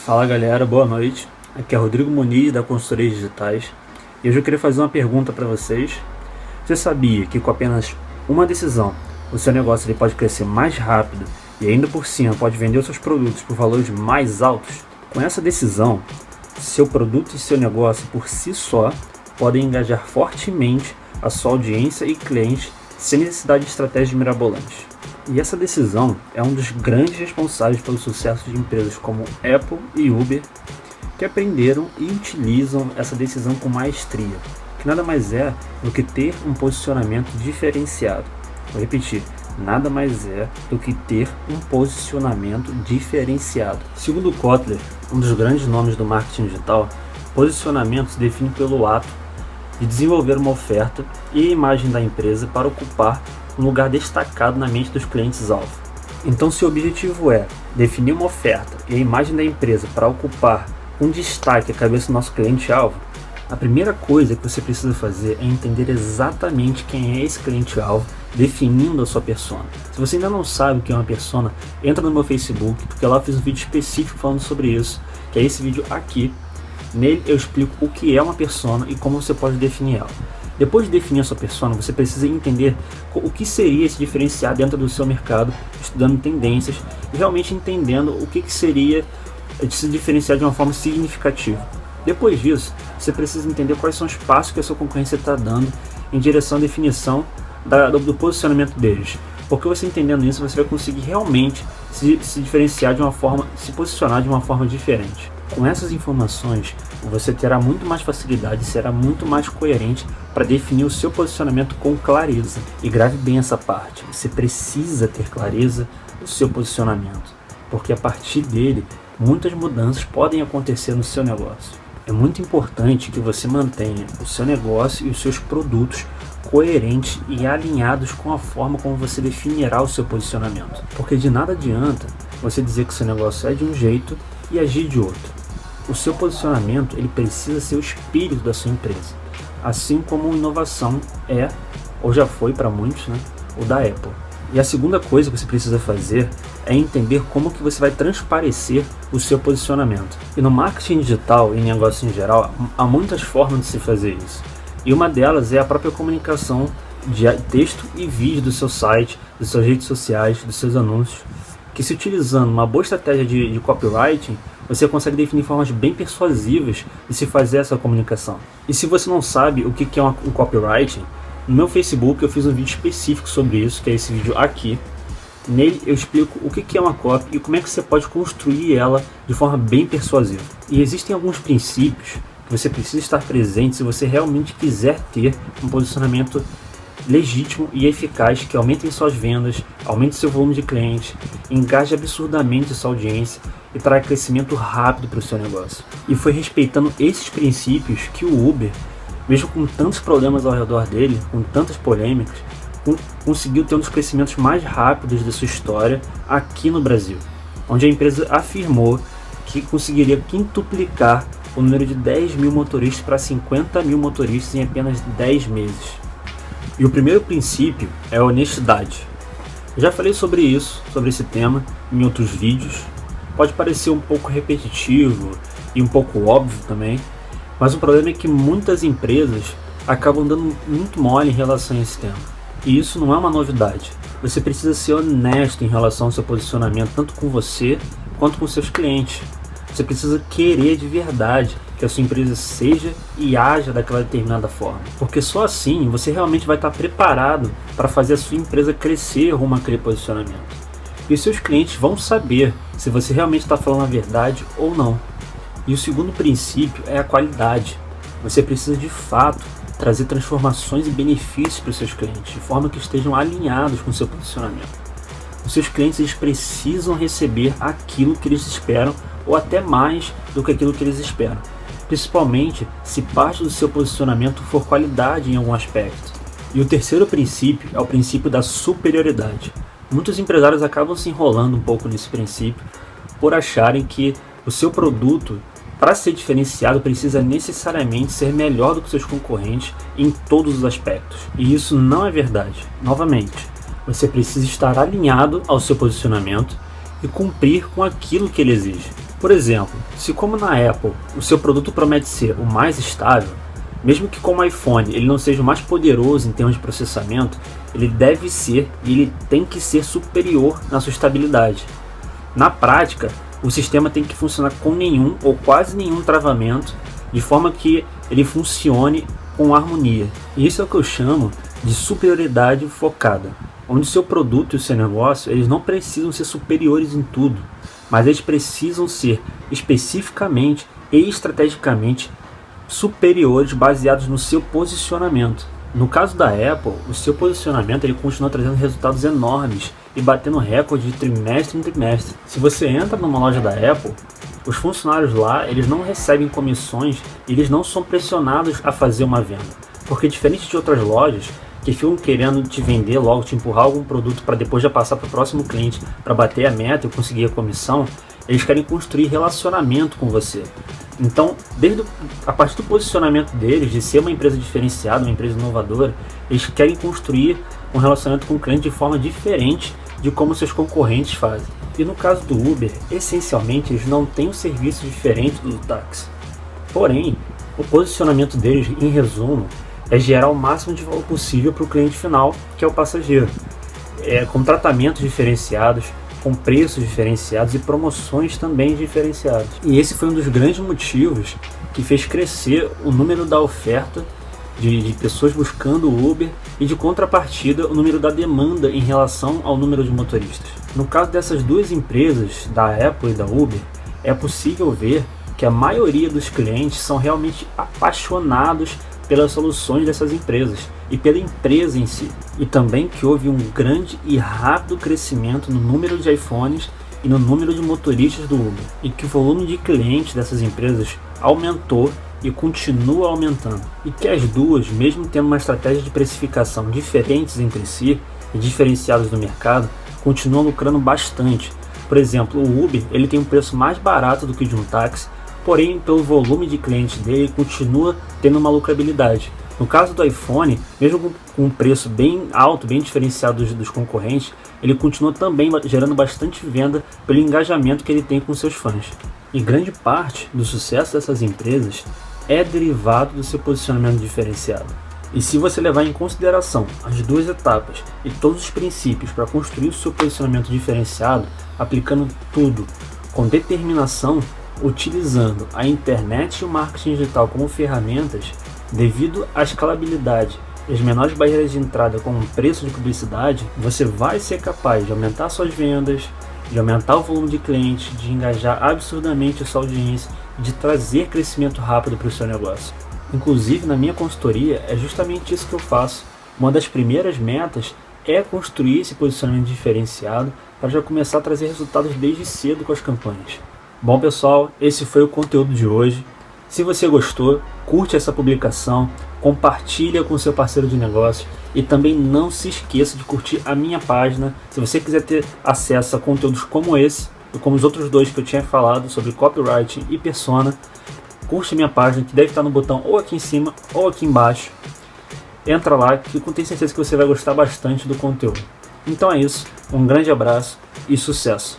Fala galera, boa noite. Aqui é Rodrigo Muniz da Consultoria Digitais e hoje eu queria fazer uma pergunta para vocês. Você sabia que com apenas uma decisão o seu negócio ele pode crescer mais rápido e ainda por cima pode vender os seus produtos por valores mais altos? Com essa decisão, seu produto e seu negócio por si só podem engajar fortemente a sua audiência e clientes sem necessidade de estratégias mirabolantes. E essa decisão é um dos grandes responsáveis pelo sucesso de empresas como Apple e Uber, que aprenderam e utilizam essa decisão com maestria, que nada mais é do que ter um posicionamento diferenciado. Vou repetir, nada mais é do que ter um posicionamento diferenciado. Segundo Kotler, um dos grandes nomes do marketing digital, posicionamento se define pelo ato de desenvolver uma oferta e a imagem da empresa para ocupar um lugar destacado na mente dos clientes-alvo. Então, se o objetivo é definir uma oferta e a imagem da empresa para ocupar um destaque à cabeça do nosso cliente-alvo, a primeira coisa que você precisa fazer é entender exatamente quem é esse cliente-alvo, definindo a sua persona. Se você ainda não sabe o que é uma persona, entra no meu Facebook, porque lá eu fiz um vídeo específico falando sobre isso, que é esse vídeo aqui. Nele eu explico o que é uma persona e como você pode definir ela. Depois de definir a sua persona, você precisa entender o que seria se diferenciar dentro do seu mercado, estudando tendências e realmente entendendo o que seria de se diferenciar de uma forma significativa. Depois disso, você precisa entender quais são os passos que a sua concorrência está dando em direção à definição do posicionamento deles. Porque você entendendo isso, você vai conseguir realmente se diferenciar de uma forma, se posicionar de uma forma diferente. Com essas informações, você terá muito mais facilidade e será muito mais coerente para definir o seu posicionamento com clareza. E grave bem essa parte, você precisa ter clareza do seu posicionamento, porque a partir dele, muitas mudanças podem acontecer no seu negócio. É muito importante que você mantenha o seu negócio e os seus produtos coerentes e alinhados com a forma como você definirá o seu posicionamento. Porque de nada adianta você dizer que seu negócio é de um jeito e agir de outro. O seu posicionamento ele precisa ser o espírito da sua empresa, assim como inovação é, ou já foi para muitos, o da Apple. E a segunda coisa que você precisa fazer é entender como que você vai transparecer o seu posicionamento. E no marketing digital e em negócio em geral, há muitas formas de se fazer isso. E uma delas é a própria comunicação de texto e vídeo do seu site, das suas redes sociais, dos seus anúncios, que se utilizando uma boa estratégia de copywriting, você consegue definir formas bem persuasivas de se fazer essa comunicação. E se você não sabe o que é um copywriting, no meu Facebook eu fiz um vídeo específico sobre isso, que é esse vídeo aqui. Nele eu explico o que é uma copy e como é que você pode construir ela de forma bem persuasiva. E existem alguns princípios que você precisa estar presente se você realmente quiser ter um posicionamento legítimo e eficaz que aumente suas vendas, aumente seu volume de clientes, engaje absurdamente sua audiência e traga crescimento rápido para o seu negócio. E foi respeitando esses princípios que o Uber, mesmo com tantos problemas ao redor dele, com tantas polêmicas, conseguiu ter um dos crescimentos mais rápidos da sua história aqui no Brasil, onde a empresa afirmou que conseguiria quintuplicar o número de 10 mil motoristas para 50 mil motoristas em apenas 10 meses. E o primeiro princípio é a honestidade. Eu já falei sobre isso, sobre esse tema, em outros vídeos. Pode parecer um pouco repetitivo e um pouco óbvio também, mas o problema é que muitas empresas acabam dando muito mole em relação a esse tema. E isso não é uma novidade. Você precisa ser honesto em relação ao seu posicionamento, tanto com você quanto com seus clientes. Você precisa querer de verdade que a sua empresa seja e haja daquela determinada forma. Porque só assim você realmente vai estar preparado para fazer a sua empresa crescer rumo àquele posicionamento. E os seus clientes vão saber se você realmente está falando a verdade ou não. E o segundo princípio é a qualidade. Você precisa de fato trazer transformações e benefícios para os seus clientes, de forma que estejam alinhados com o seu posicionamento. Os seus clientes eles precisam receber aquilo que eles esperam ou até mais do que aquilo que eles esperam, principalmente se parte do seu posicionamento for qualidade em algum aspecto. E o terceiro princípio é o princípio da superioridade. Muitos empresários acabam se enrolando um pouco nesse princípio por acharem que o seu produto, para ser diferenciado, precisa necessariamente ser melhor do que seus concorrentes em todos os aspectos. E isso não é verdade. Novamente, você precisa estar alinhado ao seu posicionamento e cumprir com aquilo que ele exige. Por exemplo, se como na Apple o seu produto promete ser o mais estável, mesmo que como o iPhone ele não seja o mais poderoso em termos de processamento, ele deve ser e ele tem que ser superior na sua estabilidade. Na prática, o sistema tem que funcionar com nenhum ou quase nenhum travamento, de forma que ele funcione com harmonia. E isso é o que eu chamo de superioridade focada, onde seu produto e o seu negócio eles não precisam ser superiores em tudo, mas eles precisam ser especificamente e estrategicamente superiores baseados no seu posicionamento. No caso da Apple, o seu posicionamento ele continua trazendo resultados enormes e batendo recorde de trimestre em trimestre. Se você entra numa loja da Apple, os funcionários lá eles não recebem comissões, eles não são pressionados a fazer uma venda, porque diferente de outras lojas que ficam querendo te vender logo, te empurrar algum produto para depois já passar para o próximo cliente para bater a meta e conseguir a comissão, eles querem construir relacionamento com você. Então, a partir do posicionamento deles, de ser uma empresa diferenciada, uma empresa inovadora, eles querem construir um relacionamento com o cliente de forma diferente de como seus concorrentes fazem. E no caso do Uber, essencialmente eles não têm um serviço diferente do táxi. Porém, o posicionamento deles, em resumo, é gerar o máximo de valor possível para o cliente final, que é o passageiro. Com tratamentos diferenciados, com preços diferenciados e promoções também diferenciadas. E esse foi um dos grandes motivos que fez crescer o número da oferta de pessoas buscando o Uber e de contrapartida o número da demanda em relação ao número de motoristas. No caso dessas duas empresas, da Apple e da Uber, é possível ver que a maioria dos clientes são realmente apaixonados pelas soluções dessas empresas e pela empresa em si, e também que houve um grande e rápido crescimento no número de iPhones e no número de motoristas do Uber, e que o volume de clientes dessas empresas aumentou e continua aumentando, e que as duas, mesmo tendo uma estratégia de precificação diferentes entre si e diferenciadas no mercado, continuam lucrando bastante. Por exemplo, o Uber ele tem um preço mais barato do que o de um táxi, porém pelo volume de clientes dele continua tendo uma lucrabilidade. No caso do iPhone, mesmo com um preço bem alto, bem diferenciado dos concorrentes, ele continua também gerando bastante venda pelo engajamento que ele tem com seus fãs. E grande parte do sucesso dessas empresas é derivado do seu posicionamento diferenciado. E se você levar em consideração as duas etapas e todos os princípios para construir o seu posicionamento diferenciado, aplicando tudo com determinação, utilizando a internet e o marketing digital como ferramentas, devido à escalabilidade e as menores barreiras de entrada com um preço de publicidade, você vai ser capaz de aumentar suas vendas, de aumentar o volume de clientes, de engajar absurdamente a sua audiência e de trazer crescimento rápido para o seu negócio. Inclusive, na minha consultoria, é justamente isso que eu faço. Uma das primeiras metas é construir esse posicionamento diferenciado para já começar a trazer resultados desde cedo com as campanhas. Bom pessoal, esse foi o conteúdo de hoje. Se você gostou, curte essa publicação, compartilha com seu parceiro de negócio e também não se esqueça de curtir a minha página. Se você quiser ter acesso a conteúdos como esse e como os outros dois que eu tinha falado sobre copywriting e persona, curte a minha página que deve estar no botão ou aqui em cima ou aqui embaixo. Entra lá que eu tenho certeza que você vai gostar bastante do conteúdo. Então é isso, um grande abraço e sucesso!